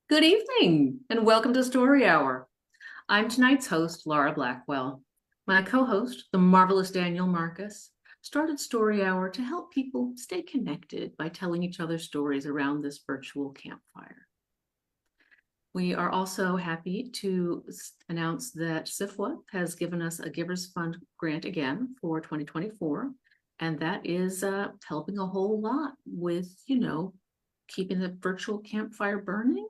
Good evening and welcome to Story Hour. I'm tonight's host, Laura Blackwell. My co-host, the marvelous Daniel Marcus, started Story Hour to help people stay connected by telling each other stories around this virtual campfire. We are also happy to announce that SIFWA has given us a Givers Fund grant again for 2024, and that is helping a whole lot with, keeping the virtual campfire burning.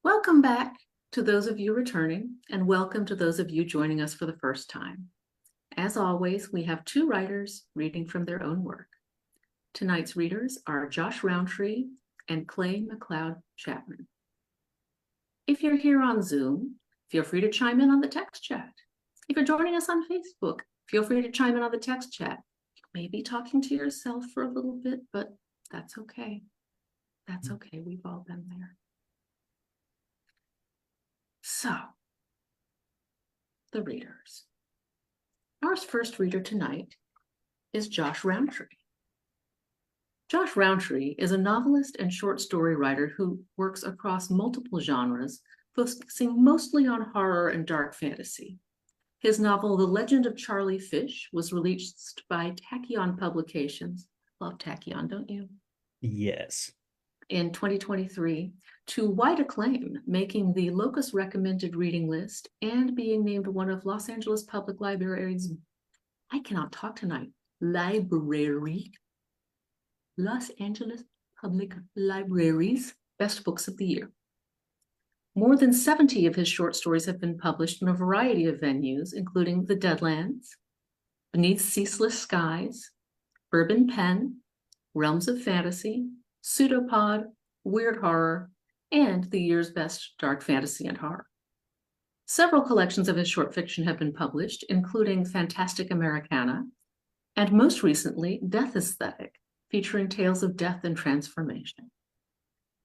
Welcome back to those of you returning, and welcome to those of you joining us for the first time. As always, we have two writers reading from their own work. Tonight's readers are Josh Rountree and Clay McLeod Chapman. If you're here on Zoom, feel free to chime in on the text chat. If you're joining us on Facebook, feel free to chime in on the text chat. You may be talking to yourself for a little bit, but that's okay. That's okay. We've all been there. So, the readers. Our first reader tonight is Josh Rountree. Josh Rountree is a novelist and short story writer who works across multiple genres, focusing mostly on horror and dark fantasy. His novel, The Legend of Charlie Fish, was released by Tachyon Publications. Love Tachyon, don't you? Yes. In 2023, to wide acclaim, making the Locus recommended reading list and being named one of Los Angeles Public Library's, I cannot talk tonight, Los Angeles Public Library's best books of the year. More than 70 of his short stories have been published in a variety of venues, including The Deadlands, Beneath Ceaseless Skies, Bourbon Pen, Realms of Fantasy, Pseudopod, Weird Horror, and the year's best dark fantasy and horror. Several collections of his short fiction have been published, including Fantastic Americana, and most recently, Death Aesthetic, featuring tales of death and transformation.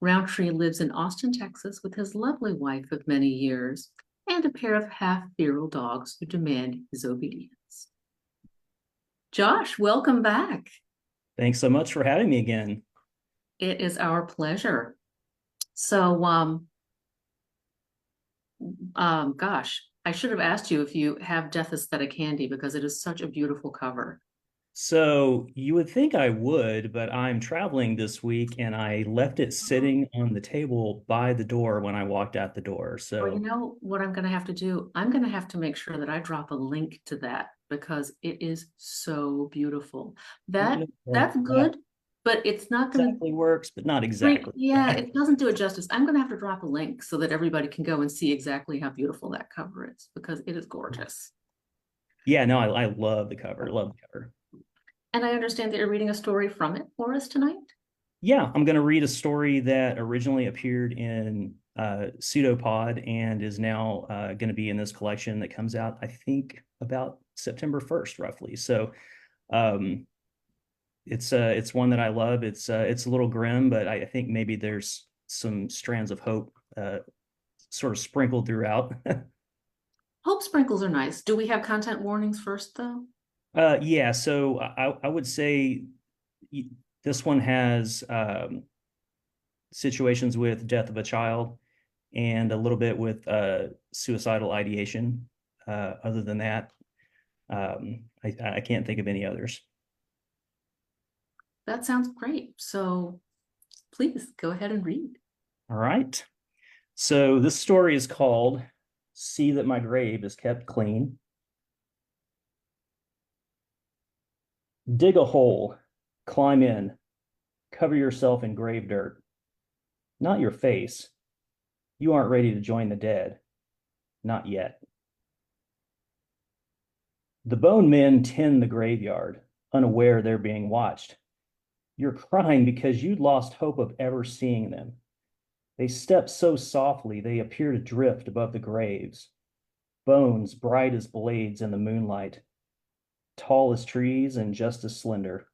Rountree lives in Austin, Texas, with his lovely wife of many years and a pair of half-feral dogs who demand his obedience. Josh, welcome back. Thanks so much for having me again. It is our pleasure. So, gosh, I should have asked you if you have Death Aesthetic handy because it is such a beautiful cover. So you would think I would, but I'm traveling this week and I left it sitting on the table by the door when I walked out the door. Well, you So know what I'm going to have to do? I'm going to have to make sure that I drop a link to that because it is so beautiful. That's that good, but it's not going to exactly works, but not bring, exactly. yeah, it doesn't do it justice. I'm going to have to drop a link so that everybody can go and see exactly how beautiful that cover is because it is gorgeous. Yeah, no, I love the cover. Love the cover. And I understand that you're reading a story from it for us tonight. Yeah, I'm going to read a story that originally appeared in Pseudopod and is now going to be in this collection that comes out, I think, about September 1st, roughly. So um, it's one that I love. It's a little grim, but I think maybe there's some strands of hope sort of sprinkled throughout. Hope sprinkles are nice. Do we have content warnings first, though? Yeah, so I would say this one has situations with death of a child and a little bit with suicidal ideation. Other than that, I can't think of any others. That sounds great. So please go ahead and read. All right. So this story is called See That My Grave Is Kept Clean. Dig a hole, climb in, cover yourself in grave dirt. Not your face. You aren't ready to join the dead. Not yet. The bone men tend the graveyard, unaware they're being watched. You're crying because you'd lost hope of ever seeing them. They step so softly they appear to drift above the graves. Bones bright as blades in the moonlight, tall as trees and just as slender.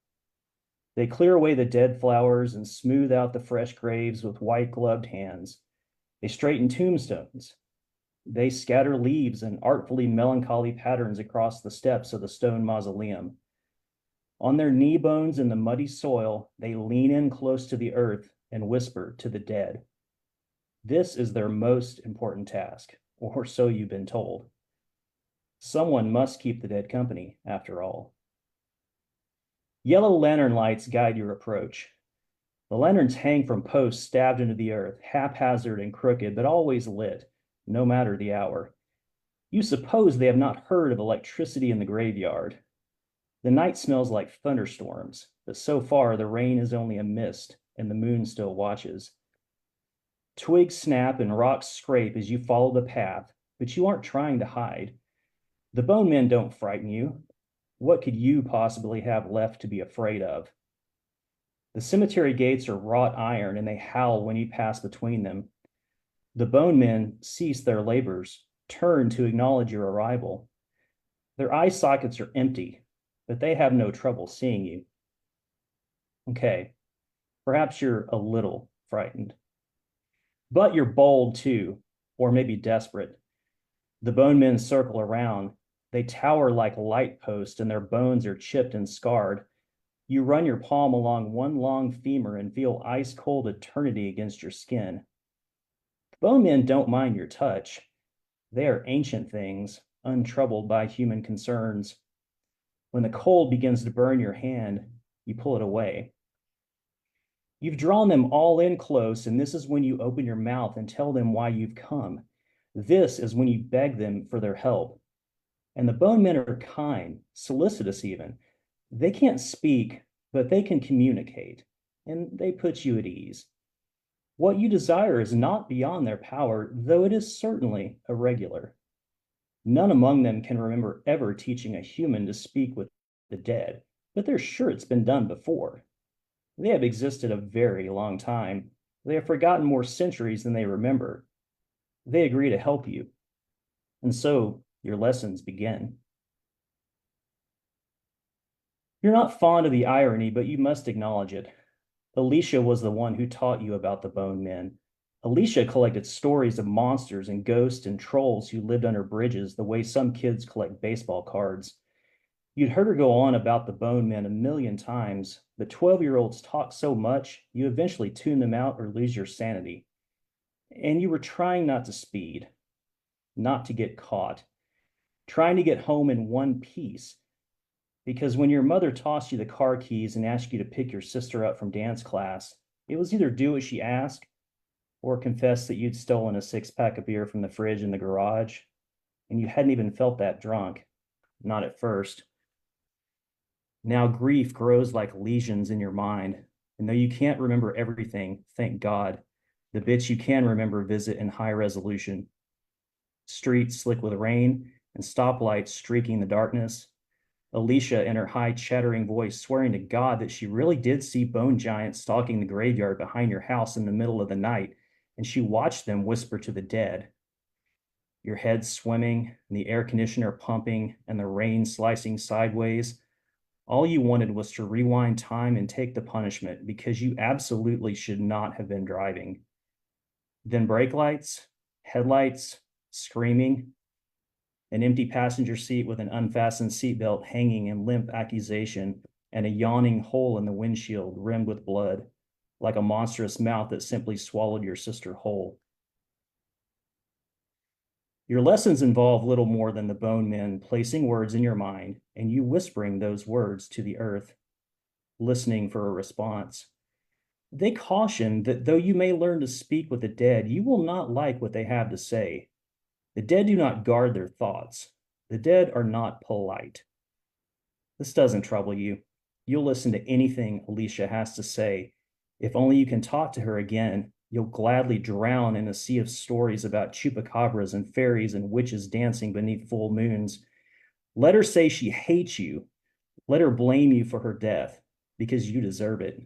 They clear away the dead flowers and smooth out the fresh graves with white-gloved hands. They straighten tombstones. They scatter leaves and artfully melancholy patterns across the steps of the stone mausoleum. On their knee bones in the muddy soil, they lean in close to the earth and whisper to the dead. This is their most important task, or so you've been told. Someone must keep the dead company, after all. Yellow lantern lights guide your approach. The lanterns hang from posts stabbed into the earth, haphazard and crooked, but always lit, no matter the hour. You suppose they have not heard of electricity in the graveyard. The night smells like thunderstorms, but so far the rain is only a mist, and the moon still watches. Twigs snap and rocks scrape as you follow the path, but you aren't trying to hide. The bone men don't frighten you. What could you possibly have left to be afraid of? The cemetery gates are wrought iron, and they howl when you pass between them. The bone men cease their labors, turn to acknowledge your arrival. Their eye sockets are empty, but they have no trouble seeing you. Okay, perhaps you're a little frightened. But you're bold too, or maybe desperate. The bone men circle around. They tower like light posts, and their bones are chipped and scarred. You run your palm along one long femur and feel ice-cold eternity against your skin. Bone men don't mind your touch. They are ancient things, untroubled by human concerns. When the cold begins to burn your hand, you pull it away. You've drawn them all in close, and this is when you open your mouth and tell them why you've come. This is when you beg them for their help. And the bone men are kind, solicitous even. They can't speak, but they can communicate, and they put you at ease. What you desire is not beyond their power, though it is certainly irregular. None among them can remember ever teaching a human to speak with the dead, but they're sure it's been done before. They have existed a very long time. They have forgotten more centuries than they remember. They agree to help you. And so your lessons begin. You're not fond of the irony, but you must acknowledge it. Alicia was the one who taught you about the bone men. Alicia collected stories of monsters and ghosts and trolls who lived under bridges the way some kids collect baseball cards. You'd heard her go on about the bone men a million times, but 12-year-olds talk so much, you eventually tune them out or lose your sanity. And you were trying not to speed, not to get caught, trying to get home in one piece. Because when your mother tossed you the car keys and asked you to pick your sister up from dance class, it was either do what she asked or confess that you'd stolen a six-pack of beer from the fridge in the garage, and you hadn't even felt that drunk, not at first. Now grief grows like lesions in your mind, and though you can't remember everything, thank God, the bits you can remember visit in high resolution. Streets slick with rain and stoplights streaking the darkness. Alicia, in her high chattering voice, swearing to God that she really did see bone giants stalking the graveyard behind your house in the middle of the night, and she watched them whisper to the dead. Your head swimming, and the air conditioner pumping, and the rain slicing sideways. All you wanted was to rewind time and take the punishment because you absolutely should not have been driving. Then brake lights, headlights, screaming, an empty passenger seat with an unfastened seatbelt hanging in limp accusation, and a yawning hole in the windshield rimmed with blood, like a monstrous mouth that simply swallowed your sister whole. Your lessons involve little more than the bone men placing words in your mind and you whispering those words to the earth, listening for a response. They caution that though you may learn to speak with the dead, you will not like what they have to say. The dead do not guard their thoughts. The dead are not polite. This doesn't trouble you. You'll listen to anything Alicia has to say. If only you can talk to her again, you'll gladly drown in a sea of stories about chupacabras and fairies and witches dancing beneath full moons. Let her say she hates you. Let her blame you for her death, because you deserve it.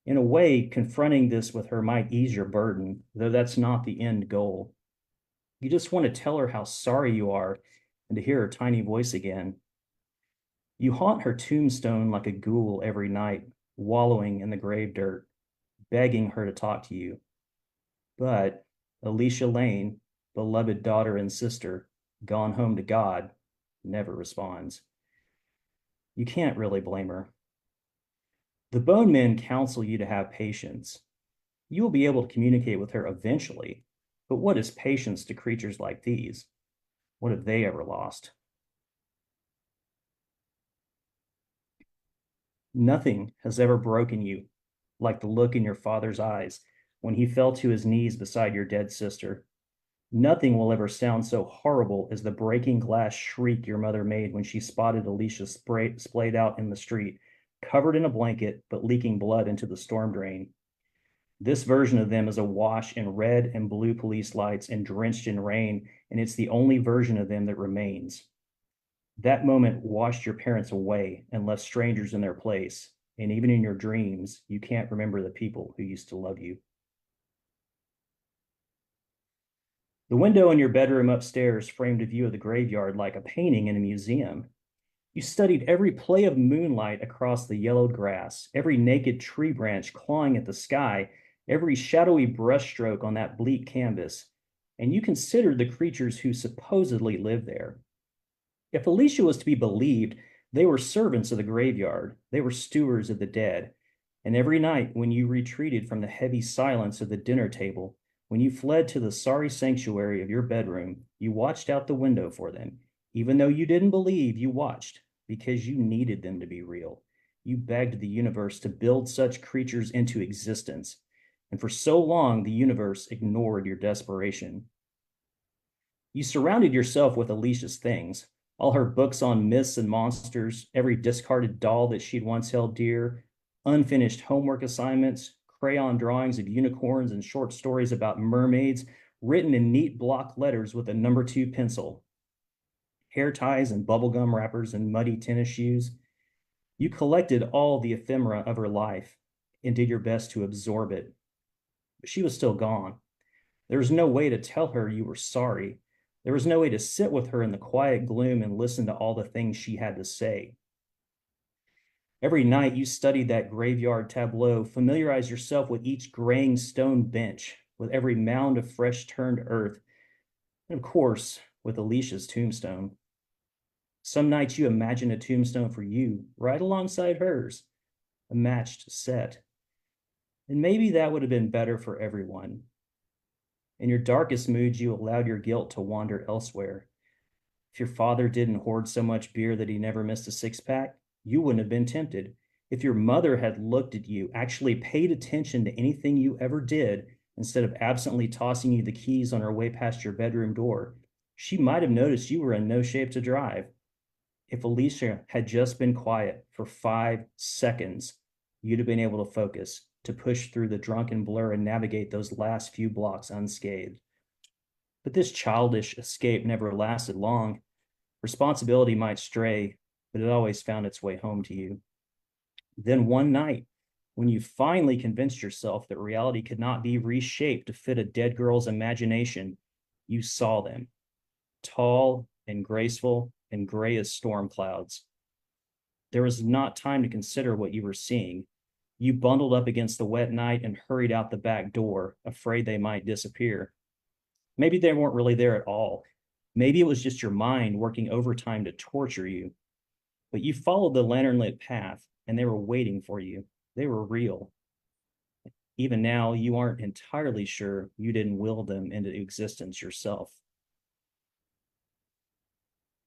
In a way, confronting this with her might ease your burden, though that's not the end goal. You just want to tell her how sorry you are and to hear her tiny voice again. You haunt her tombstone like a ghoul every night, wallowing in the grave dirt, begging her to talk to you. But Alicia Lane, beloved daughter and sister, gone home to God, never responds. You can't really blame her. The bone men counsel you to have patience. You will be able to communicate with her eventually, but what is patience to creatures like these? What have they ever lost? Nothing has ever broken you like the look in your father's eyes when he fell to his knees beside your dead sister. Nothing will ever sound so horrible as the breaking glass shriek your mother made when she spotted Alicia splayed out in the street, covered in a blanket but leaking blood into the storm drain. This version of them is awash in red and blue police lights and drenched in rain, and it's the only version of them that remains. That moment washed your parents away and left strangers in their place, and even in your dreams, you can't remember the people who used to love you. The window in your bedroom upstairs framed a view of the graveyard like a painting in a museum. You studied every play of moonlight across the yellowed grass, every naked tree branch clawing at the sky, every shadowy brushstroke on that bleak canvas, and you considered the creatures who supposedly lived there. If Alicia was to be believed, they were servants of the graveyard. They were stewards of the dead. And every night when you retreated from the heavy silence of the dinner table, when you fled to the sorry sanctuary of your bedroom, you watched out the window for them. Even though you didn't believe, you watched because you needed them to be real. You begged the universe to build such creatures into existence. And for so long, the universe ignored your desperation. You surrounded yourself with Alicia's things, all her books on myths and monsters, every discarded doll that she'd once held dear, unfinished homework assignments, crayon drawings of unicorns and short stories about mermaids written in neat block letters with a number 2 pencil, hair ties and bubblegum wrappers and muddy tennis shoes. You collected all the ephemera of her life and did your best to absorb it. But she was still gone. There was no way to tell her you were sorry. There was no way to sit with her in the quiet gloom and listen to all the things she had to say. Every night you studied that graveyard tableau, familiarized yourself with each graying stone bench, with every mound of fresh turned earth, and of course, with Alicia's tombstone. Some nights you imagined a tombstone for you, right alongside hers, a matched set. And maybe that would have been better for everyone. In your darkest moods, you allowed your guilt to wander elsewhere. If your father didn't hoard so much beer that he never missed a six-pack, you wouldn't have been tempted. If your mother had looked at you, actually paid attention to anything you ever did, instead of absently tossing you the keys on her way past your bedroom door, she might have noticed you were in no shape to drive. If Alicia had just been quiet for 5 seconds, you'd have been able to focus, to push through the drunken blur and navigate those last few blocks unscathed. But this childish escape never lasted long. Responsibility might stray, but it always found its way home to you. Then one night, when you finally convinced yourself that reality could not be reshaped to fit a dead girl's imagination, you saw them, tall and graceful and gray as storm clouds. There was not time to consider what you were seeing. You bundled up against the wet night and hurried out the back door, afraid they might disappear. Maybe they weren't really there at all. Maybe it was just your mind working overtime to torture you. But you followed the lantern-lit path, and they were waiting for you. They were real. Even now, you aren't entirely sure you didn't will them into existence yourself.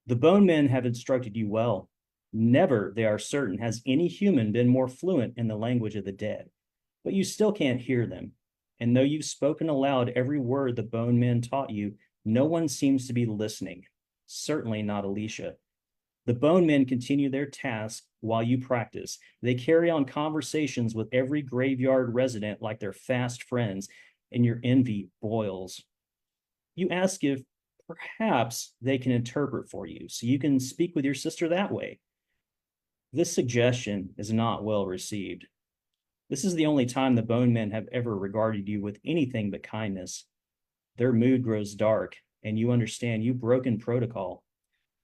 The bone men have instructed you well. Never, they are certain, has any human been more fluent in the language of the dead. But you still can't hear them. And though you've spoken aloud every word the bone men taught you, no one seems to be listening. Certainly not Alicia. The bone men continue their task while you practice. They carry on conversations with every graveyard resident like they're fast friends, and your envy boils. You ask if perhaps they can interpret for you, so you can speak with your sister that way. This suggestion is not well received. This is the only time the bone men have ever regarded you with anything but kindness. Their mood grows dark, and you understand you've broken protocol.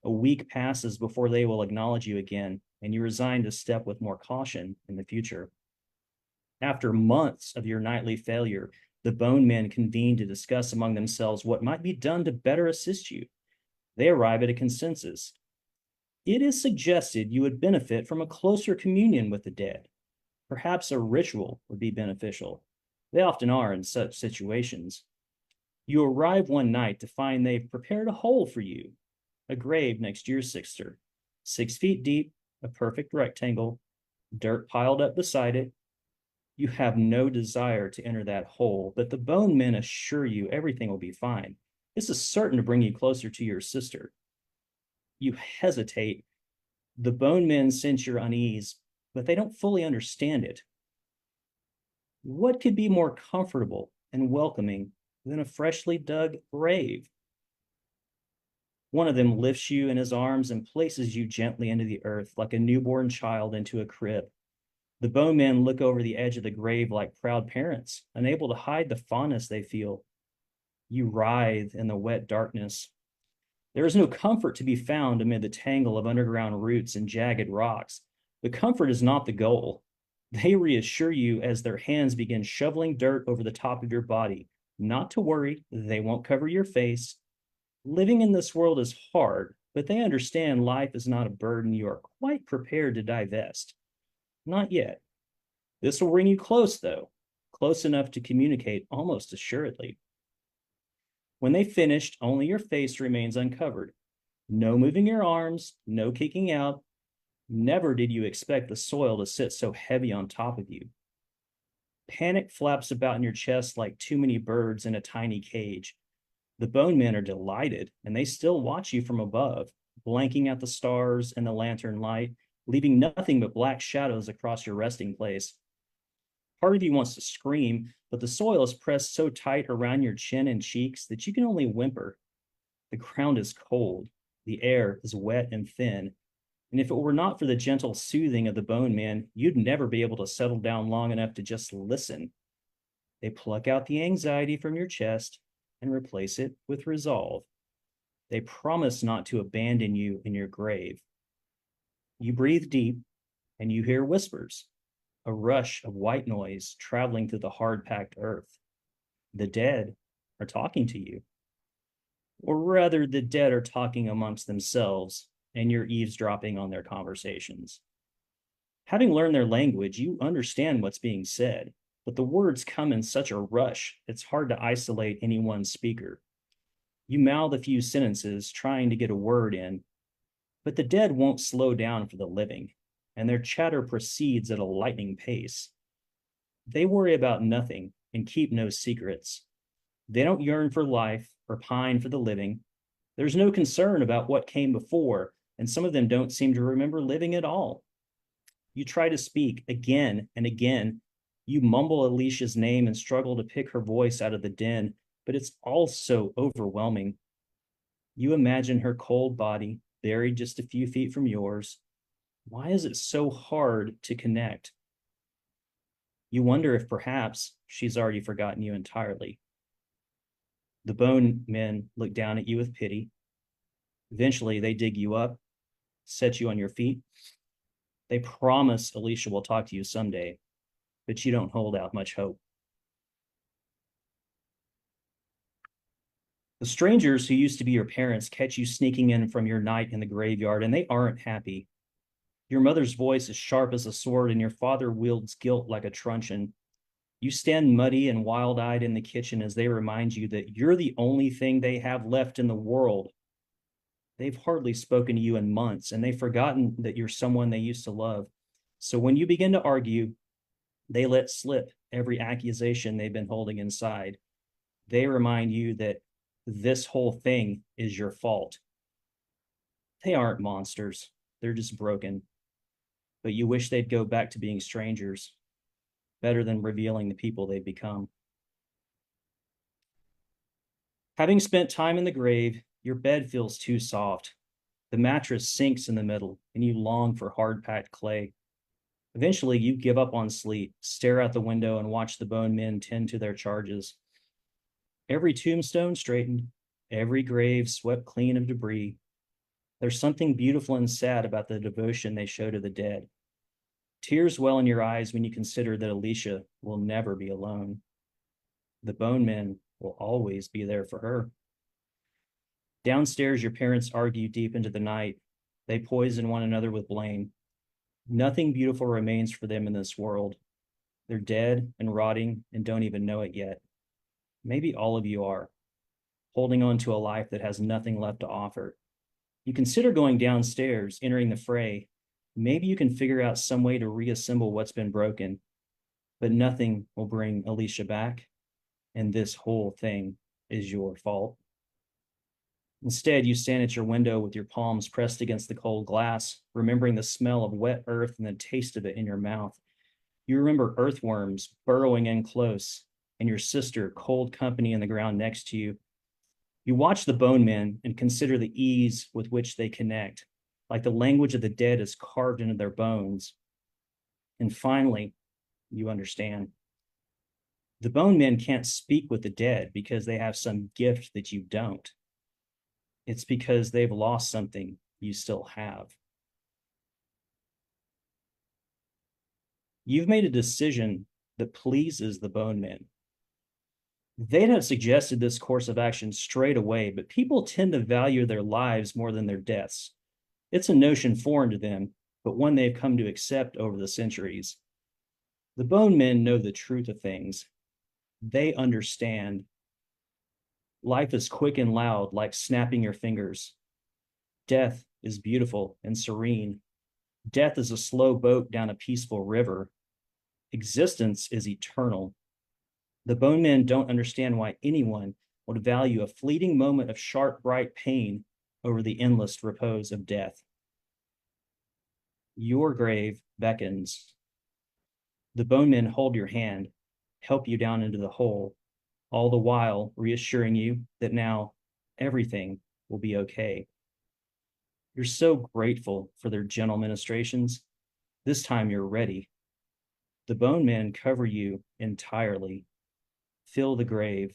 A week passes before they will acknowledge you again, and you resign to step with more caution in the future. After months of your nightly failure, the bone men convene to discuss among themselves what might be done to better assist you. They arrive at a consensus. It is suggested you would benefit from a closer communion with the dead. Perhaps a ritual would be beneficial. They often are in such situations. You arrive one night to find they've prepared a hole for you, a grave next to your sister, 6 feet deep, a perfect rectangle, dirt piled up beside it. You have no desire to enter that hole, but the bone men assure you everything will be fine. This is certain to bring you closer to your sister. You hesitate. The bone men sense your unease, but they don't fully understand it. What could be more comfortable and welcoming than a freshly dug grave? One of them lifts you in his arms and places you gently into the earth like a newborn child into a crib. The bone men look over the edge of the grave like proud parents, unable to hide the fondness they feel. You writhe in the wet darkness. There is no comfort to be found amid the tangle of underground roots and jagged rocks. The comfort is not the goal. They reassure you as their hands begin shoveling dirt over the top of your body. Not to worry, they won't cover your face. Living in this world is hard, but they understand life is not a burden you are quite prepared to divest. Not yet. This will bring you close, though, close enough to communicate almost assuredly. When they finished, only your face remains uncovered. No moving your arms, no kicking out. Never did you expect the soil to sit so heavy on top of you. Panic flaps about in your chest like too many birds in a tiny cage. The bone men are delighted, and they still watch you from above, blanking out the stars and the lantern light, leaving nothing but black shadows across your resting place. Part of you wants to scream, but the soil is pressed so tight around your chin and cheeks that you can only whimper. The ground is cold, the air is wet and thin, and if it were not for the gentle soothing of the bone man, you'd never be able to settle down long enough to just listen. They pluck out the anxiety from your chest and replace it with resolve. They promise not to abandon you in your grave. You breathe deep and you hear whispers, a rush of white noise traveling through the hard-packed earth. The dead are talking to you. Or rather, the dead are talking amongst themselves, and you're eavesdropping on their conversations. Having learned their language, you understand what's being said, but the words come in such a rush, it's hard to isolate any one speaker. You mouth a few sentences, trying to get a word in, but the dead won't slow down for the living, and their chatter proceeds at a lightning pace. They worry about nothing and keep no secrets. They don't yearn for life or pine for the living. There's no concern about what came before, and some of them don't seem to remember living at all. You try to speak again and again. You mumble Alicia's name and struggle to pick her voice out of the din, but it's all so overwhelming. You imagine her cold body buried just a few feet from yours. Why is it so hard to connect? You wonder if perhaps she's already forgotten you entirely. The bone men look down at you with pity. Eventually, they dig you up, set you on your feet. They promise Alicia will talk to you someday, but you don't hold out much hope. The strangers who used to be your parents catch you sneaking in from your night in the graveyard, and they aren't happy. Your mother's voice is sharp as a sword, and your father wields guilt like a truncheon. You stand muddy and wild-eyed in the kitchen as they remind you that you're the only thing they have left in the world. They've hardly spoken to you in months, and they've forgotten that you're someone they used to love. So when you begin to argue, they let slip every accusation they've been holding inside. They remind you that this whole thing is your fault. They aren't monsters. They're just broken. But you wish they'd go back to being strangers, better than revealing the people they've become. Having spent time in the grave, your bed feels too soft. The mattress sinks in the middle, and you long for hard-packed clay. Eventually, you give up on sleep, stare out the window, and watch the bone men tend to their charges. Every tombstone straightened, every grave swept clean of debris. There's something beautiful and sad about the devotion they show to the dead. Tears well in your eyes when you consider that Alicia will never be alone. The bone men will always be there for her. Downstairs, your parents argue deep into the night. They poison one another with blame. Nothing beautiful remains for them in this world. They're dead and rotting and don't even know it yet. Maybe all of you are, holding on to a life that has nothing left to offer. You consider going downstairs, entering the fray. Maybe you can figure out some way to reassemble what's been broken, but nothing will bring Alicia back, and this whole thing is your fault. Instead, you stand at your window with your palms pressed against the cold glass, remembering the smell of wet earth and the taste of it in your mouth. You remember earthworms burrowing in close, and your sister, cold company in the ground next to you. You watch the bone men and consider the ease with which they connect, like the language of the dead is carved into their bones. And finally, you understand. The bone men can't speak with the dead because they have some gift that you don't. It's because they've lost something you still have. You've made a decision that pleases the bone men. They'd have suggested this course of action straight away, but people tend to value their lives more than their deaths. It's a notion foreign to them, but one they've come to accept over the centuries. The bone men know the truth of things. They understand. Life is quick and loud, like snapping your fingers. Death is beautiful and serene. Death is a slow boat down a peaceful river. Existence is eternal. The bone men don't understand why anyone would value a fleeting moment of sharp, bright pain over the endless repose of death. Your grave beckons. The bone men hold your hand, help you down into the hole, all the while reassuring you that now everything will be okay. You're so grateful for their gentle ministrations. This time you're ready. The bone men cover you entirely, fill the grave,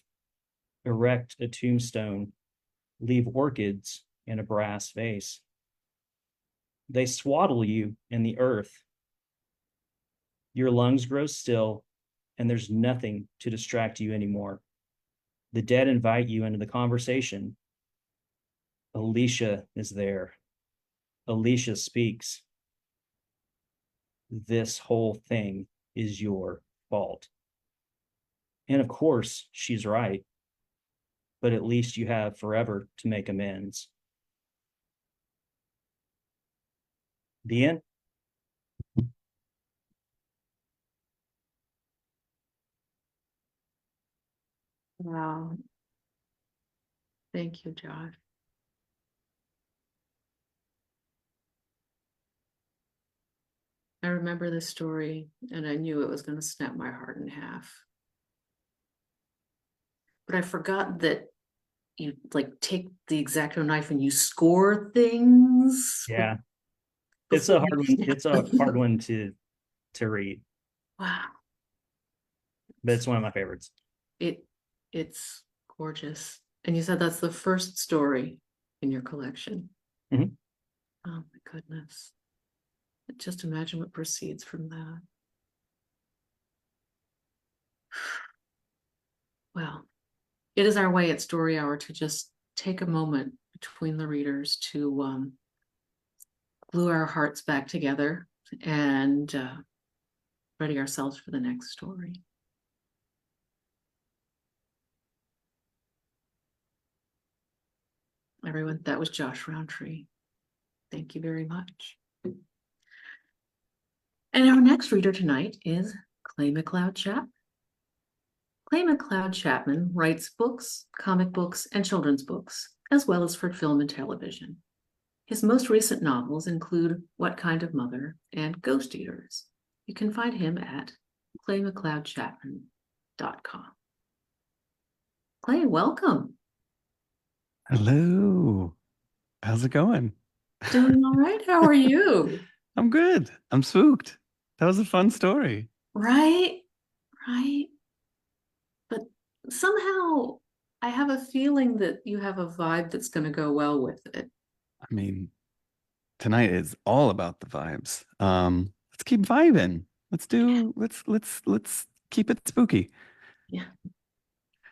erect a tombstone, leave orchids in a brass vase. They swaddle you in the earth. Your lungs grow still, and there's nothing to distract you anymore. The dead invite you into the conversation. Alicia is there. Alicia speaks. This whole thing is your fault. And of course, she's right. But at least you have forever to make amends. The end. Wow. Thank you, Josh. I remember this story and I knew it was going to snap my heart in half. But I forgot that you like take the X-Acto knife and you score things. Yeah. It's Before a hard you one. snap It's a them. hard one to read, Wow. but it's one of my favorites. It's gorgeous. And you said that's the first story in your collection. Mhm. Oh my goodness. Just imagine what proceeds from that. Well, it is our way at Story Hour to just take a moment between the readers to glue our hearts back together and ready ourselves for the next story. Everyone, that was Josh Rountree. Thank you very much. And our next reader tonight is Clay McLeod Chapman. Clay McLeod Chapman writes books, comic books, and children's books, as well as for film and television. His most recent novels include What Kind of Mother and Ghost Eaters. You can find him at claymcleodchapman.com. Clay, welcome. Hello. How's it going? Doing all right. How are you? I'm good. I'm spooked. That was a fun story. Right, right. But somehow I have a feeling that you have a vibe that's going to go well with it. I mean, tonight is all about the vibes. Let's keep vibing. Let's keep it spooky. Yeah.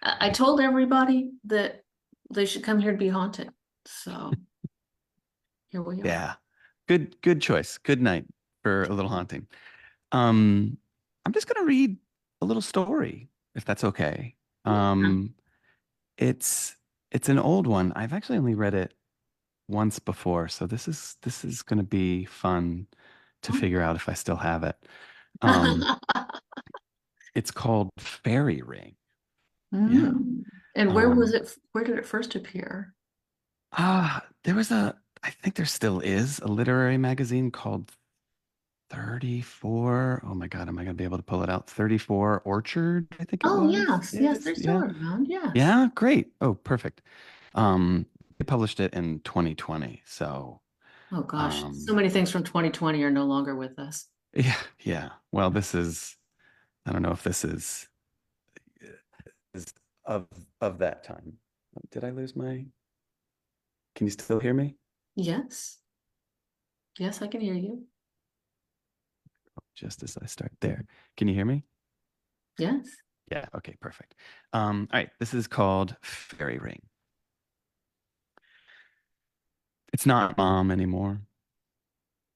I told everybody that they should come here to be haunted. So here we are. Yeah. Good choice. Good night for a little haunting. Um, I'm just gonna read a little story, if that's okay. Yeah. Um, it's it's an old one. I've actually only read it once before, so this is gonna be fun to figure out if I still have it. Um, it's called Fairy Ring. Yeah. Mm. And where was Um, it? Where did it first appear? there was I think there still is a literary magazine called 34. Oh my God, am I gonna be able to pull it out? 34 Orchard, I think it Oh, was. yes. Yes, Is they're still yeah. around. Yes. Yeah, great. Oh, perfect. They published it in 2020. So, Oh, gosh. So um, many things from 2020 are no longer with us. yeah, yeah. Well, I don't know if this is of of that time. Did I lose can you still hear me? Yes. Yes, I can hear you. Just as I start there. Can you hear me? Yes. Yeah, okay, perfect. All right, this is called Fairy Ring. It's not mom anymore.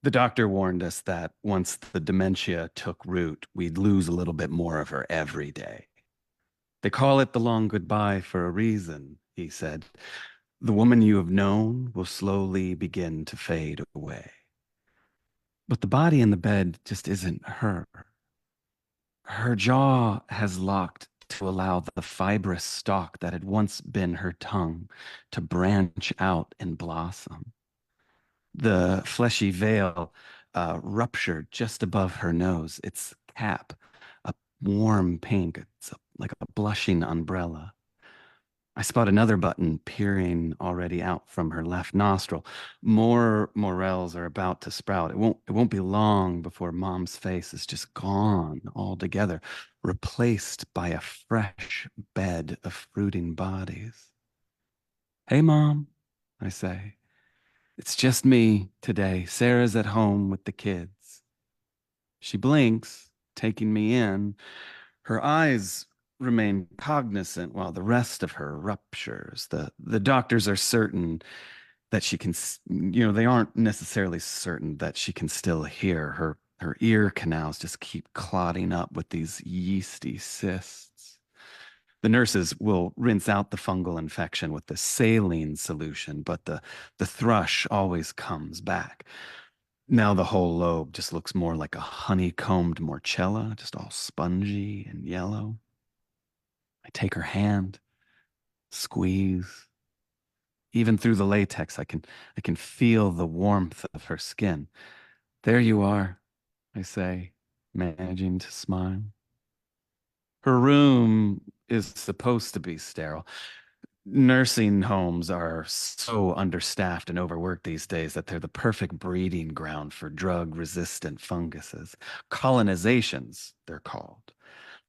The doctor warned us that once the dementia took root, we'd lose a little bit more of her every day. They call it the long goodbye for a reason, he said. The woman you have known will slowly begin to fade away. But the body in the bed just isn't her. Her jaw has locked to allow the fibrous stalk that had once been her tongue to branch out and blossom. The fleshy veil ruptured just above her nose, its cap, a warm pink. It's like a blushing umbrella. I spot another button peering already out from her left nostril. More morels are about to sprout. It won't be long before mom's face is just gone altogether, replaced by a fresh bed of fruiting bodies. Hey, Mom, I say. It's just me today. Sarah's at home with the kids. She blinks, taking me in. Her eyes remain cognizant while the rest of her ruptures. The doctors are certain that she can, they aren't necessarily certain that she can still hear. Her ear canals just keep clotting up with these yeasty cysts. The nurses will rinse out the fungal infection with the saline solution, but the thrush always comes back. Now the whole lobe just looks more like a honeycombed morchella, just all spongy and yellow. I take her hand, squeeze. Even through the latex, I can feel the warmth of her skin. There you are, I say, managing to smile. Her room is supposed to be sterile. Nursing homes are so understaffed and overworked these days that they're the perfect breeding ground for drug-resistant funguses. Colonizations, they're called.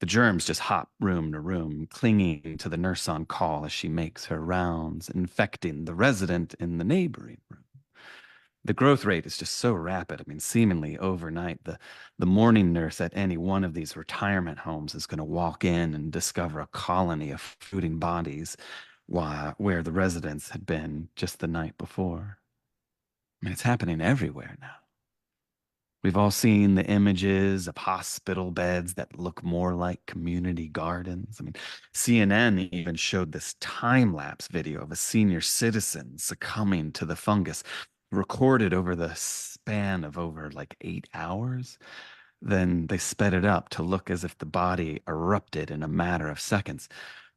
The germs just hop room to room, clinging to the nurse on call as she makes her rounds, infecting the resident in the neighboring room. The growth rate is just so rapid. I mean, seemingly overnight, the morning nurse at any one of these retirement homes is going to walk in and discover a colony of fruiting bodies where the residents had been just the night before. I mean, it's happening everywhere now. We've all seen the images of hospital beds that look more like community gardens. I mean, CNN even showed this time lapse video of a senior citizen succumbing to the fungus, recorded over the span of over like 8 hours. Then they sped it up to look as if the body erupted in a matter of seconds.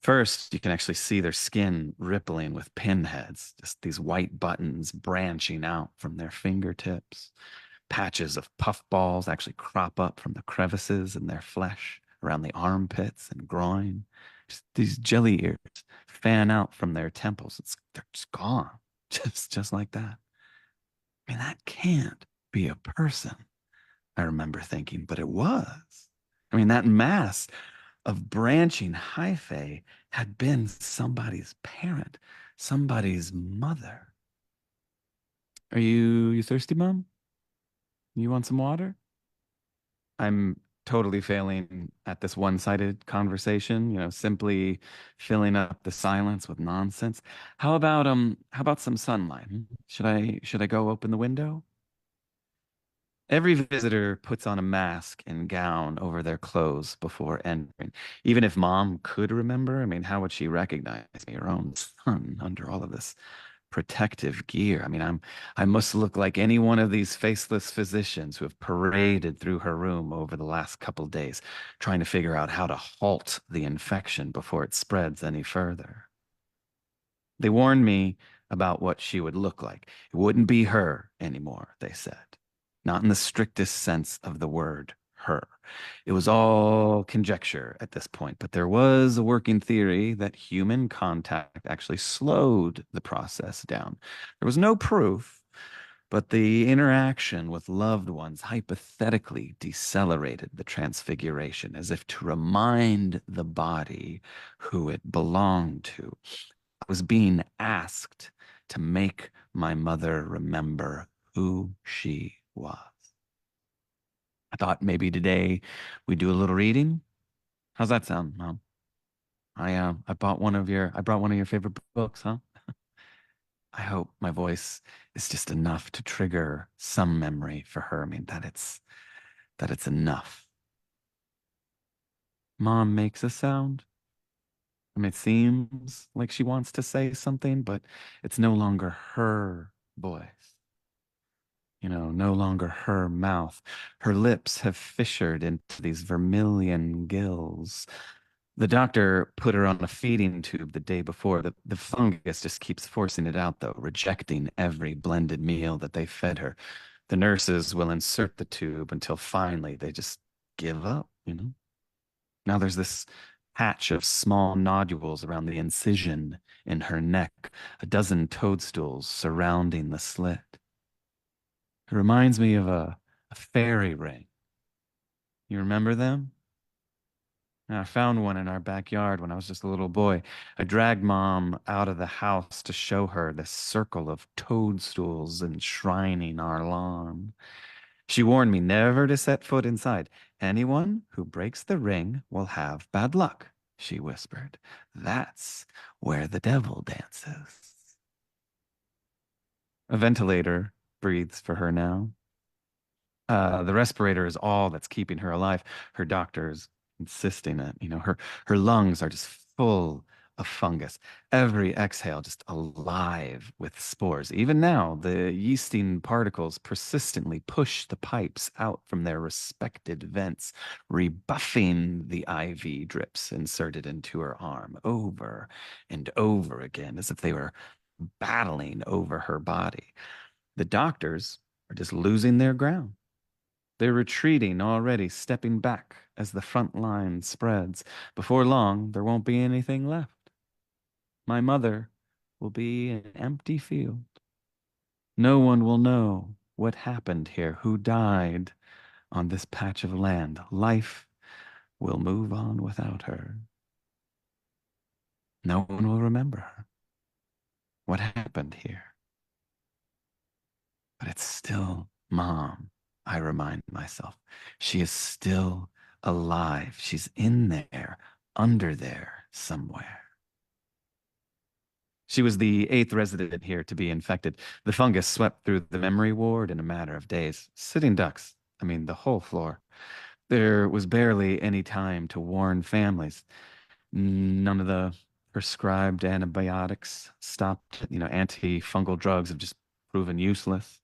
First, you can actually see their skin rippling with pinheads, just these white buttons branching out from their fingertips. Patches of puffballs actually crop up from the crevices in their flesh around the armpits and groin. Just these jelly ears fan out from their temples. They're just gone, just like that. I mean, that can't be a person, I remember thinking, but it was. I mean, that mass of branching hyphae had been somebody's parent, somebody's mother. Are you thirsty, Mom? You want some water? I'm totally failing at this one-sided conversation, simply filling up the silence with nonsense. How about some sunlight? Should I go open the window? Every visitor puts on a mask and gown over their clothes before entering. Even if mom could remember, I mean, how would she recognize me, her own son, under all of this protective gear? I mean, I must look like any one of these faceless physicians who have paraded through her room over the last couple days, trying to figure out how to halt the infection before it spreads any further. They warned me about what she would look like. It wouldn't be her anymore, they said. Not in the strictest sense of the word her. It was all conjecture at this point, but there was a working theory that human contact actually slowed the process down. There was no proof, but the interaction with loved ones hypothetically decelerated the transfiguration, as if to remind the body who it belonged to. I was being asked to make my mother remember who she was. I thought maybe today we'd do a little reading. How's that sound, Mom? I brought one of your favorite books, huh? I hope my voice is just enough to trigger some memory for her. I mean, that it's enough. Mom makes a sound. I mean, it seems like she wants to say something, but it's no longer her voice. No longer her mouth. Her lips have fissured into these vermilion gills. The doctor put her on a feeding tube the day before. The fungus just keeps forcing it out, though, rejecting every blended meal that they fed her. The nurses will insert the tube until finally they just give up. Now there's this patch of small nodules around the incision in her neck, a dozen toadstools surrounding the slit. It reminds me of a fairy ring. You remember them? I found one in our backyard when I was just a little boy. I dragged Mom out of the house to show her this circle of toadstools enshrining our lawn. She warned me never to set foot inside. Anyone who breaks the ring will have bad luck, she whispered. That's where the devil dances. A ventilator breathes for her now. The respirator is all that's keeping her alive. Her doctor's insisting it. Her lungs are just full of fungus. Every exhale just alive with spores. Even now, the yeasting particles persistently push the pipes out from their respected vents, rebuffing the IV drips inserted into her arm over and over again, as if they were battling over her body. The doctors are just losing their ground. They're retreating already, stepping back as the front line spreads. Before long, there won't be anything left. My mother will be an empty field. No one will know what happened here, who died on this patch of land. Life will move on without her. No one will remember her. What happened here? But it's still Mom, I remind myself. She is still alive. She's in there, under there somewhere. She was the 8th resident here to be infected. The fungus swept through the memory ward in a matter of days. Sitting ducks. I mean, the whole floor. There was barely any time to warn families. None of the prescribed antibiotics stopped. Antifungal drugs have just proven useless.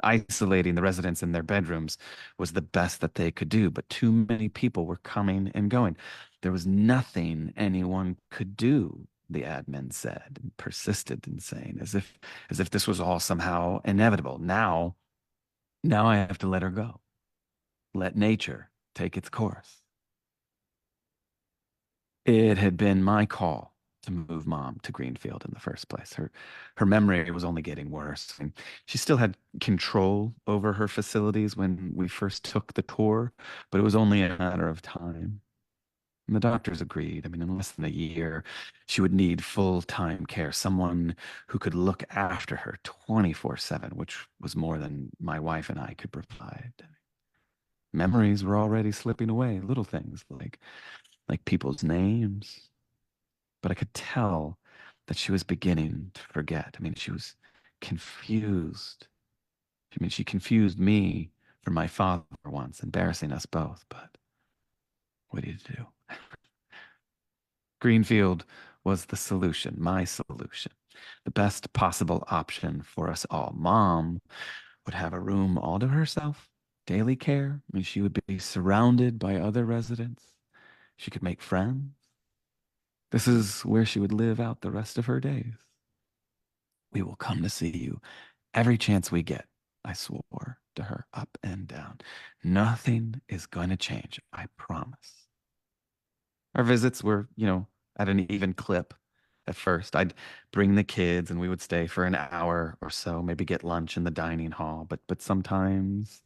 Isolating the residents in their bedrooms was the best that they could do, but too many people were coming and going. There was nothing anyone could do, the admin said, and persisted in saying, as if this was all somehow inevitable. Now I have to let her go. Let nature take its course. It had been my call to move Mom to Greenfield in the first place. Her memory was only getting worse. And she still had control over her facilities when we first took the tour, but it was only a matter of time. And the doctors agreed. I mean, in less than a year, she would need full-time care, someone who could look after her 24/7, which was more than my wife and I could provide. Memories were already slipping away, little things like people's names, but I could tell that she was beginning to forget. I mean, she was confused. I mean, she confused me for my father once, embarrassing us both, but what do you do? Greenfield was the solution, my solution, the best possible option for us all. Mom would have a room all to herself, daily care. I mean, she would be surrounded by other residents. She could make friends. This is where she would live out the rest of her days. We will come to see you every chance we get, I swore to her up and down. Nothing is going to change, I promise. Our visits were, at an even clip at first. I'd bring the kids and we would stay for an hour or so, maybe get lunch in the dining hall, but sometimes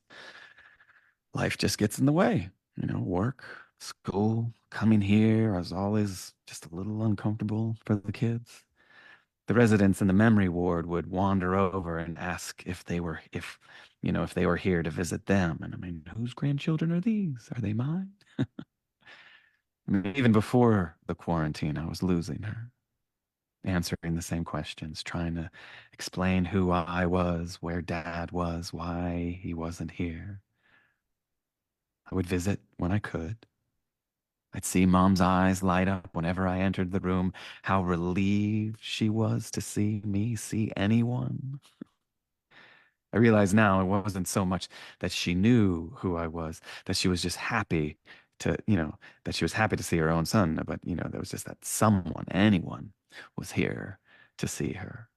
life just gets in the way, work, school, coming here. I was always just a little uncomfortable for the kids. The residents in the memory ward would wander over and ask if they were here to visit them. And I mean, whose grandchildren are these? Are they mine? I mean, even before the quarantine, I was losing her, answering the same questions, trying to explain who I was, where Dad was, why he wasn't here. I would visit when I could. I'd see Mom's eyes light up whenever I entered the room, how relieved she was to see me, see anyone. I realize now it wasn't so much that she knew who I was, that she was just happy that she was happy to see her own son, but, there was just that someone, anyone was here to see her.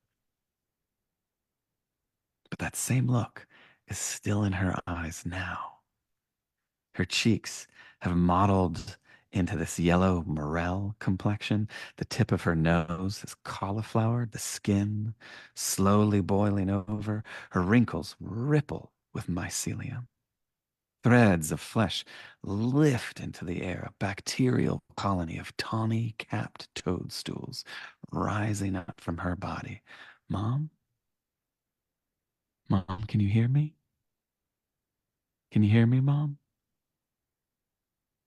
But that same look is still in her eyes now. Her cheeks have mottled into this yellow morel complexion. The tip of her nose is cauliflowered, the skin slowly boiling over. Her wrinkles ripple with mycelium. Threads of flesh lift into the air, a bacterial colony of tawny-capped toadstools rising up from her body. Mom? Mom, can you hear me? Can you hear me, Mom?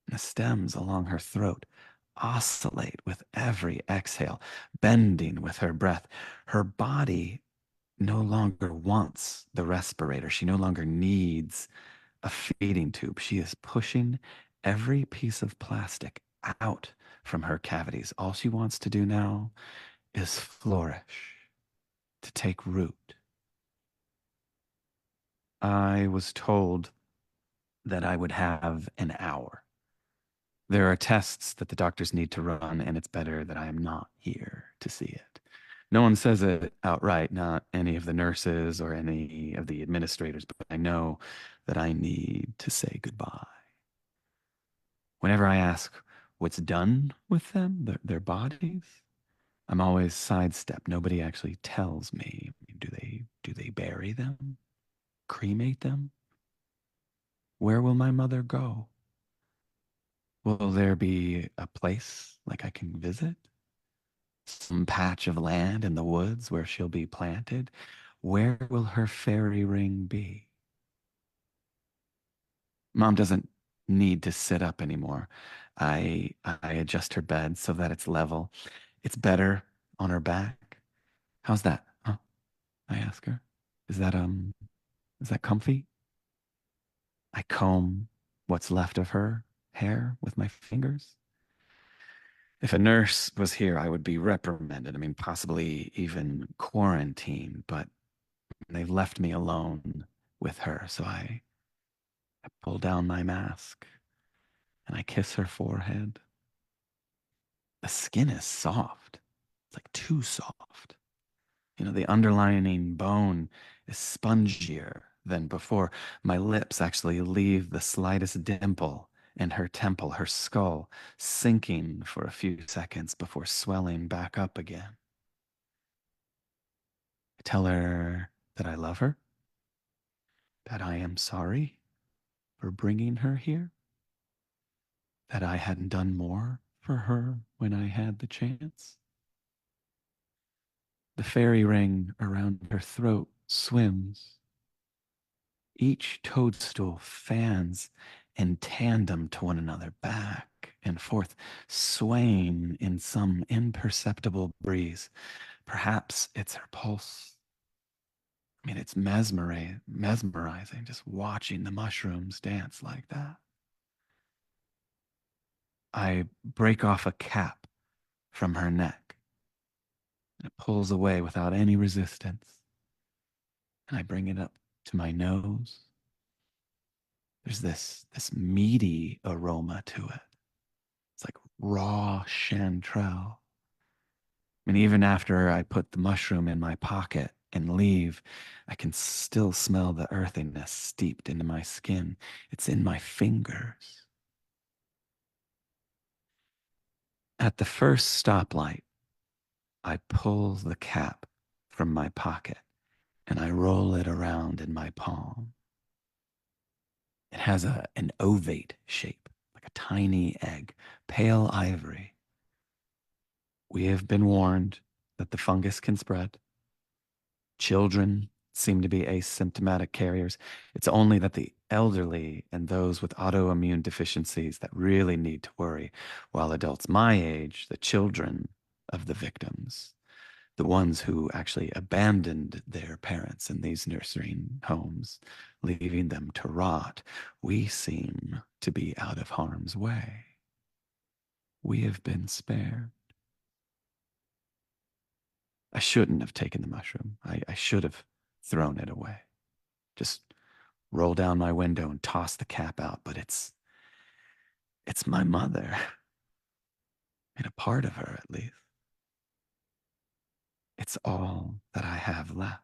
The stems along her throat oscillate with every exhale, bending with her breath. Her body no longer wants the respirator. She no longer needs a feeding tube. She is pushing every piece of plastic out from her cavities. All she wants to do now is flourish, to take root. I was told that I would have an hour. There are tests that the doctors need to run, and it's better that I am not here to see it. No one says it outright, not any of the nurses or any of the administrators, but I know that I need to say goodbye. Whenever I ask what's done with them, their bodies, I'm always sidestepped. Nobody actually tells me. Do they bury them? Cremate them? Where will my mother go? Will there be a place like I can visit? Some patch of land in the woods where she'll be planted? Where will her fairy ring be? Mom doesn't need to sit up anymore. I adjust her bed so that it's level. It's better on her back. How's that? Huh? I ask her. Is that comfy? I comb what's left of her hair with my fingers. If a nurse was here, I would be reprimanded. I mean, possibly even quarantined, but they've left me alone with her. So I pull down my mask and I kiss her forehead. The skin is soft. It's like too soft. The underlining bone is spongier than before. My lips actually leave the slightest dimple in her temple, her skull sinking for a few seconds before swelling back up again. I tell her that I love her, that I am sorry for bringing her here, that I hadn't done more for her when I had the chance. The fairy ring around her throat swims. Each toadstool fans in tandem to one another, back and forth, swaying in some imperceptible breeze. Perhaps it's her pulse. mean, it's mesmerizing just watching the mushrooms dance like that. I break off a cap from her neck, and it pulls away without any resistance. And I bring it up to my nose. There's this meaty aroma to it. It's like raw chanterelle. I mean, even after I put the mushroom in my pocket and leave, I can still smell the earthiness steeped into my skin. It's in my fingers. At the first stoplight, I pull the cap from my pocket and I roll it around in my palm. It has an ovate shape, like a tiny egg, pale ivory. We have been warned that the fungus can spread. Children seem to be asymptomatic carriers. It's only that the elderly and those with autoimmune deficiencies that really need to worry, while adults my age, the children of the victims, the ones who actually abandoned their parents in these nursing homes, leaving them to rot, we seem to be out of harm's way. We have been spared. I shouldn't have taken the mushroom. I should have thrown it away. Just roll down my window and toss the cap out, but it's my mother. And a part of her, at least. It's all that I have left.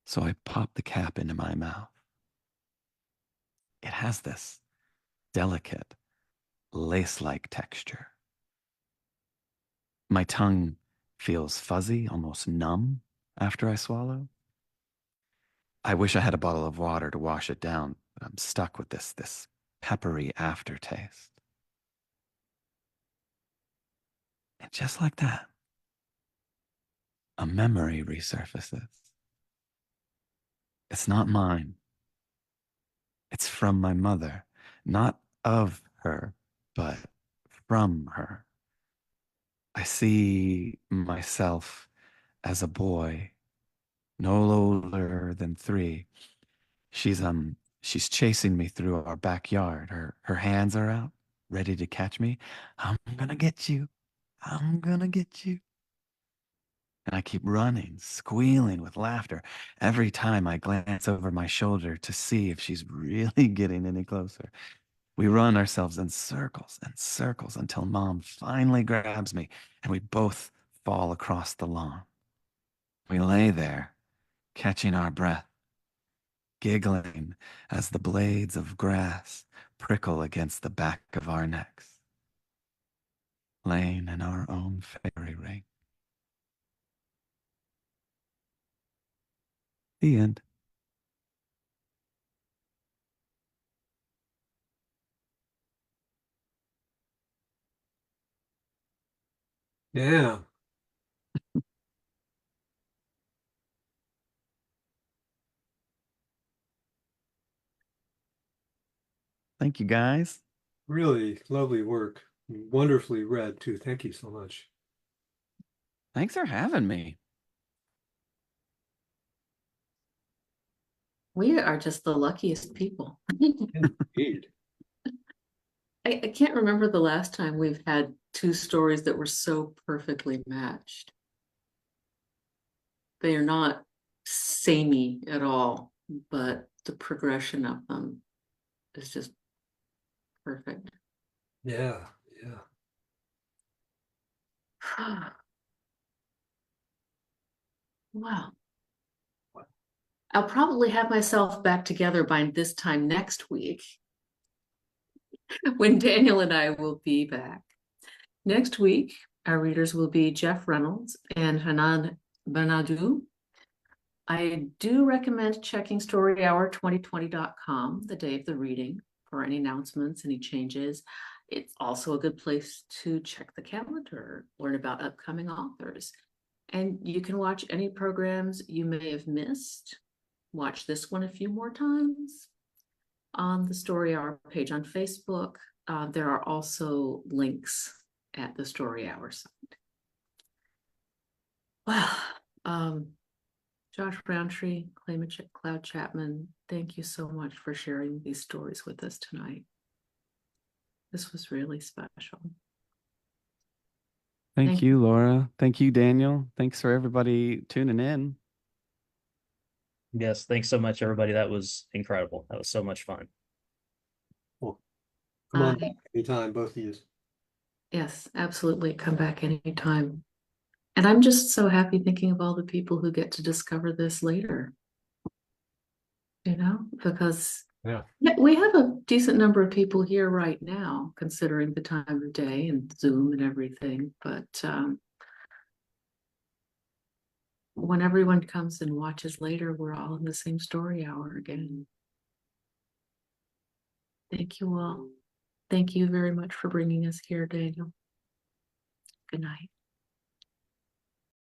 So I pop the cap into my mouth. It has this delicate, lace-like texture. My tongue feels fuzzy, almost numb after I swallow. I wish I had a bottle of water to wash it down, but I'm stuck with this peppery aftertaste. And just like that, a memory resurfaces. It's not mine. It's from my mother, not of her, but from her. I see myself as a boy, no older than 3. She's chasing me through our backyard. Her hands are out, ready to catch me. I'm gonna get you. I'm gonna get you. And I keep running, squealing with laughter every time I glance over my shoulder to see if she's really getting any closer. We run ourselves in circles and circles until Mom finally grabs me and we both fall across the lawn. We lay there, catching our breath, giggling as the blades of grass prickle against the back of our necks, laying in our own fairy ring. The end. Yeah, Thank you, guys. really lovely work. Wonderfully read, too. Thank you so much. Thanks for having me. We are just the luckiest people. Indeed. I can't remember the last time we've had 2 stories that were so perfectly matched. They are not samey at all, but the progression of them is just perfect. Yeah, yeah. Wow. I'll probably have myself back together by this time next week when Daniel and I will be back. Next week, our readers will be Jeff Reynolds and Hanan Bernadou. I do recommend checking storyhour2020.com the day of the reading for any announcements, any changes. It's also a good place to check the calendar, learn about upcoming authors. And you can watch any programs you may have missed. Watch this one a few more times on the Story Hour page on Facebook. There are also links at the Story Hour site. Well, Josh Rountree, Clay McLeod Chapman, thank you so much for sharing these stories with us tonight. This was really special. Thank you, Laura. Thank you, Daniel. Thanks for everybody tuning in. Yes, thanks so much, everybody. That was incredible. That was so much fun. Well, come on back anytime, both of you. Yes, absolutely. Come back anytime. And I'm just so happy thinking of all the people who get to discover this later. Because Yeah. we have a decent number of people here right now, considering the time of day and Zoom and everything. But when everyone comes and watches later, we're all in the same story hour again. Thank you all. Thank you very much for bringing us here, Daniel. Good night.